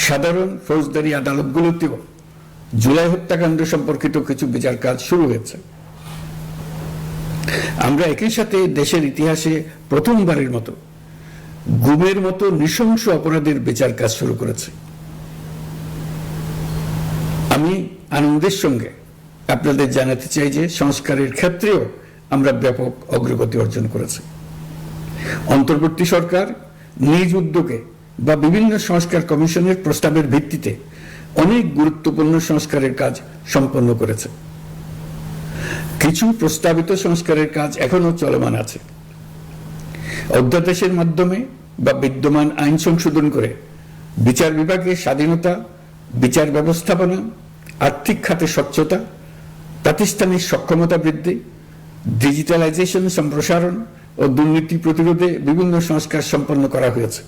সাধারণ ফৌজদারি আদালতগুলোতেও জুলাই হত্যাকাণ্ড সম্পর্কিত কিছু বিচার কাজ শুরু হয়েছে। আমরা একই সাথে দেশের ইতিহাসে প্রথমবারের মতো গুমের মতো নৃশংস অপরাধের বিচার কাজ শুরু করেছি। আমি আনন্দের সঙ্গে আপনাদের জানাতে চাই যে সংস্কারের ক্ষেত্রেও আমরা ব্যাপক অগ্রগতি অর্জন করেছি। অন্তর্বর্তী সরকার নিজ উদ্যোগে বা বিভিন্ন সংস্কার কমিশনের প্রস্তাবের ভিত্তিতে অনেক গুরুত্বপূর্ণ সংস্কারের কাজ সম্পন্ন করেছে। কিছু প্রস্তাবিত সংস্কারের কাজ এখনো চলমান আছে। অধ্যাদেশের মাধ্যমে বা বিদ্যমান আইন সংশোধন করে বিচার বিভাগের স্বাধীনতা, বিচার ব্যবস্থাপনা, আর্থিক খাতে স্বচ্ছতা, প্রাতিষ্ঠানিক সক্ষমতা বৃদ্ধি, ডিজিটালাইজেশন সম্প্রসারণ ও দুর্নীতি প্রতিরোধে বিভিন্ন সংস্কার সম্পন্ন করা হয়েছে।